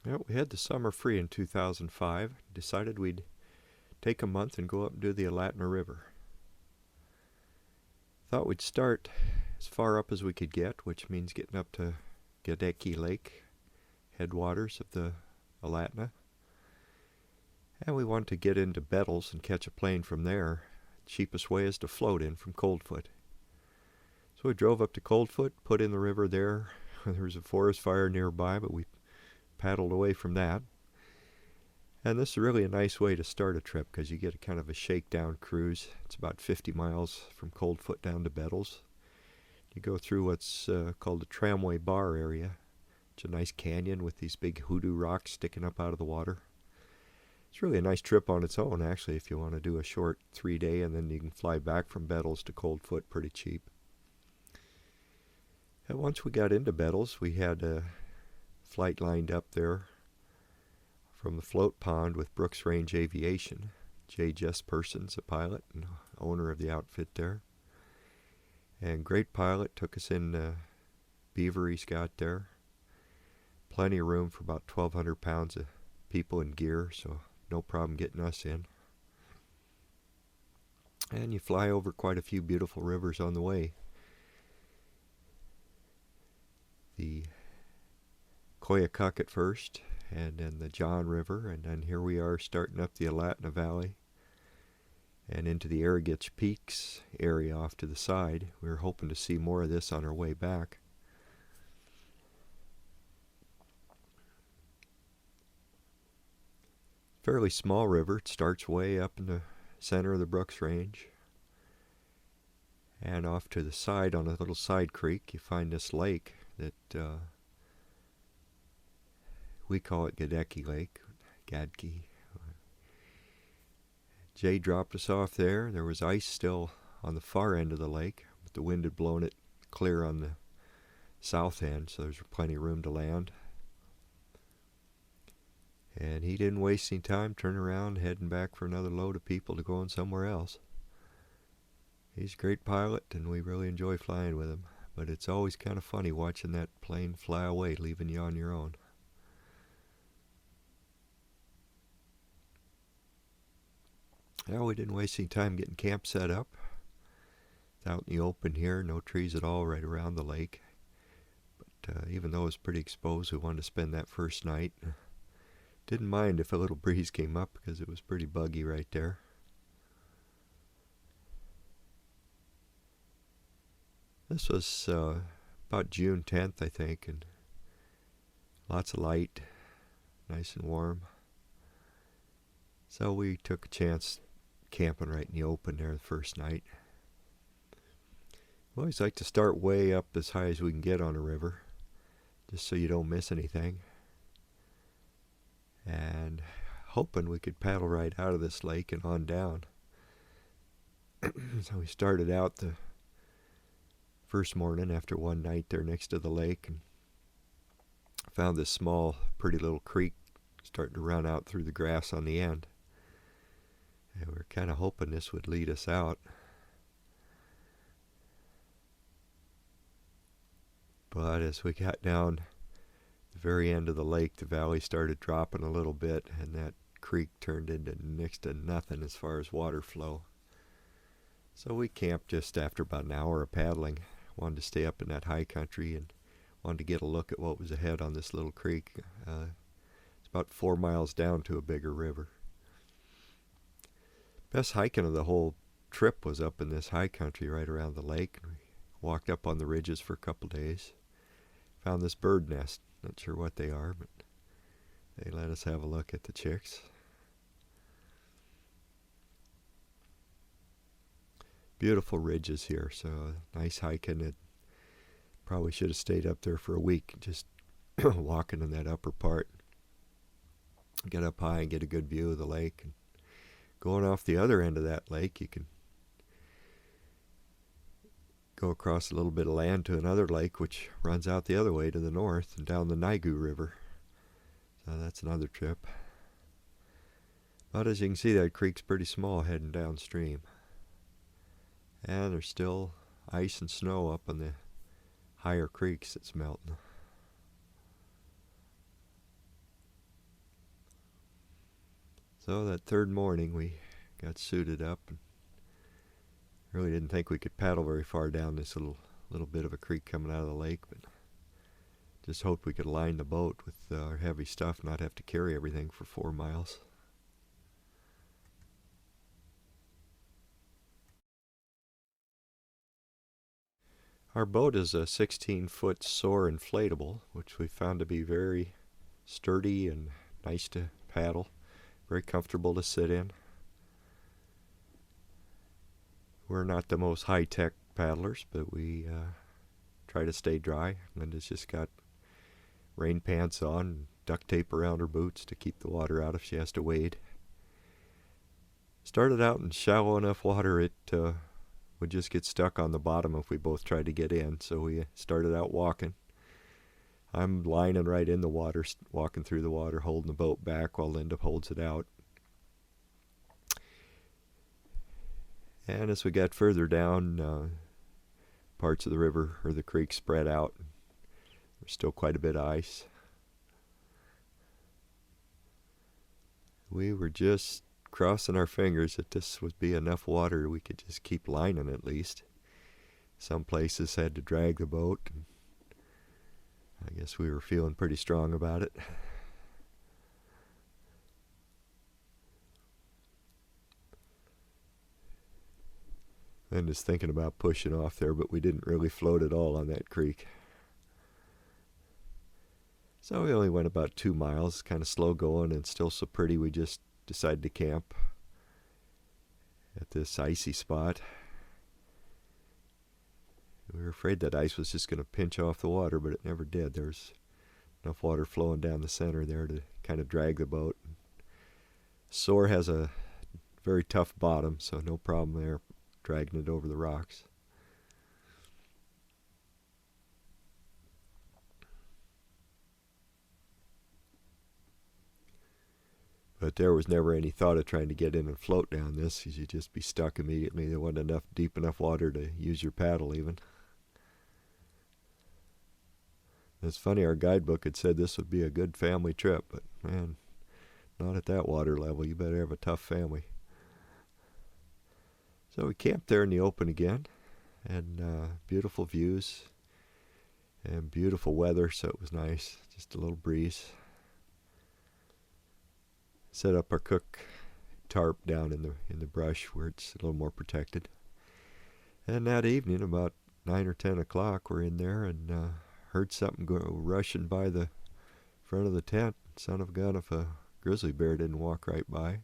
Well, we had the summer free in 2005. Decided we'd take a month and go up and do the Alatna River. Thought we'd start as far up as we could get, which means getting up to Gadeke Lake, headwaters of the Alatna. And we wanted to get into Bettles and catch a plane from there. Cheapest way is to float in from Coldfoot. So we drove up to Coldfoot, put in the river there. There was a forest fire nearby, but we paddled away from that. And this is really a nice way to start a trip because you get a kind of a shakedown cruise. It's about 50 miles from Coldfoot down to Bettles. You go through what's called the Tramway Bar area. It's a nice canyon with these big hoodoo rocks sticking up out of the water. It's really a nice trip on its own, actually, if you want to do a short 3-day and then you can fly back from Bettles to Coldfoot pretty cheap. And once we got into Bettles, we had a flight lined up there from the float pond with Brooks Range Aviation. Jay Jesperson's a pilot and owner of the outfit there. And great pilot, took us in Beaver he's got there. Plenty of room for about 1,200 pounds of people and gear, so no problem getting us in. And you fly over quite a few beautiful rivers on the way. The Koyukuk at first, and then the John River, and then here we are starting up the Alatna Valley and into the Arrigetch Peaks area off to the side. We were hoping to see more of this on our way back. Fairly small river. It starts way up in the center of the Brooks Range. And off to the side on a little side creek you find this lake that we call it Gadeke Lake. Gadeke. Jay dropped us off there. There was ice still on the far end of the lake, but the wind had blown it clear on the south end, so there's plenty of room to land. And he didn't waste any time turning around, heading back for another load of people to go on somewhere else. He's a great pilot, and we really enjoy flying with him. But it's always kind of funny watching that plane fly away, leaving you on your own. Well, we didn't waste any time getting camp set up. It's out in the open here, no trees at all right around the lake. But even though it was pretty exposed, we wanted to spend that first night. Didn't mind if a little breeze came up because it was pretty buggy right there. This was about June 10th, I think, and lots of light, nice and warm. So we took a chance camping right in the open there the first night. We always like to start way up as high as we can get on a river, just so you don't miss anything. And hoping we could paddle right out of this lake and on down. So we started out the first morning after one night there next to the lake and found this small, pretty little creek starting to run out through the grass on the end. And we were kind of hoping this would lead us out. But as we got down the very end of the lake, the valley started dropping a little bit, and that creek turned into next to nothing as far as water flow. So we camped just after about an hour of paddling. Wanted to stay up in that high country and wanted to get a look at what was ahead on this little creek. It's about 4 miles down to a bigger river. Best hiking of the whole trip was up in this high country right around the lake. We walked up on the ridges for a couple days. Found this bird nest. Not sure what they are, but they let us have a look at the chicks. Beautiful ridges here, so nice hiking. It probably should have stayed up there for a week, just walking in that upper part. Get up high and get a good view of the lake. And going off the other end of that lake, you can go across a little bit of land to another lake, which runs out the other way to the north and down the Nigu River. So that's another trip. But as you can see, that creek's pretty small heading downstream. And there's still ice and snow up on the higher creeks that's melting. So that third morning we got suited up and really didn't think we could paddle very far down this little bit of a creek coming out of the lake, but just hoped we could line the boat with our heavy stuff, not have to carry everything for 4 miles. Our boat is a 16-foot Soar inflatable, which we found to be very sturdy and nice to paddle, very comfortable to sit in. We're not the most high-tech paddlers, but we try to stay dry. Linda's just got rain pants on and duct tape around her boots to keep the water out if she has to wade. Started out in shallow enough water it would just get stuck on the bottom if we both tried to get in, so we started out walking. I'm lining right in the water, walking through the water, holding the boat back while Linda holds it out. And as we got further down, parts of the river or the creek spread out. There's still quite a bit of ice. We were just crossing our fingers that this would be enough water we could just keep lining at least. Some places had to drag the boat, and I guess we were feeling pretty strong about it. And just thinking about pushing off there, but we didn't really float at all on that creek. So we only went about 2 miles, kind of slow going and still so pretty we just decided to camp at this icy spot. We were afraid that ice was just going to pinch off the water, but it never did. There's enough water flowing down the center there to kind of drag the boat. Soar has a very tough bottom, so no problem there dragging it over the rocks. But there was never any thought of trying to get in and float down this, because you'd just be stuck immediately. There wasn't deep enough water to use your paddle even. It's funny, our guidebook had said this would be a good family trip, but man, not at that water level. You better have a tough family. So we camped there in the open again, and beautiful views and beautiful weather, so it was nice. Just a little breeze. Set up our cook tarp down in the brush where it's a little more protected. And that evening, about 9 or 10 o'clock, we're in there and heard something go rushing by the front of the tent. Son of a gun if a grizzly bear didn't walk right by.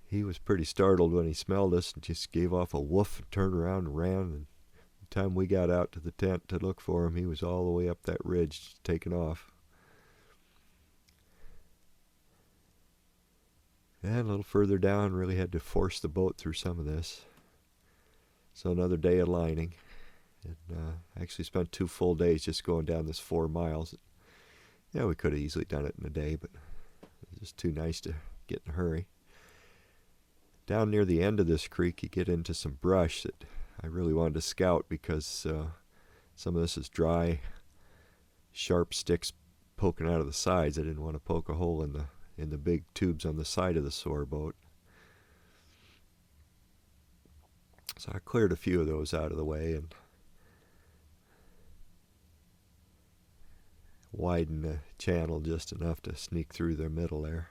He was pretty startled when he smelled us and just gave off a woof and turned around and ran. And by the time we got out to the tent to look for him, he was all the way up that ridge taking off. And a little further down, really had to force the boat through some of this. So another day of lining. And actually spent 2 full days just going down this 4 miles. Yeah, we could have easily done it in a day, but it was just too nice to get in a hurry. Down near the end of this creek, you get into some brush that I really wanted to scout because some of this is dry, sharp sticks poking out of the sides. I didn't want to poke a hole in the big tubes on the side of the Soar boat. So I cleared a few of those out of the way and widened the channel just enough to sneak through the middle there.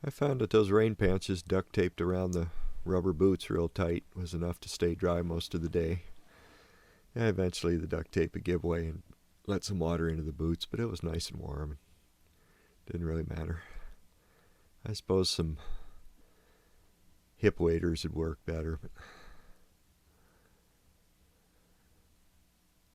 I found that those rain pants just duct taped around the rubber boots real tight was enough to stay dry most of the day. And eventually the duct tape would give way and let some water into the boots, but it was nice and warm. And didn't really matter. I suppose some hip waders would work better, but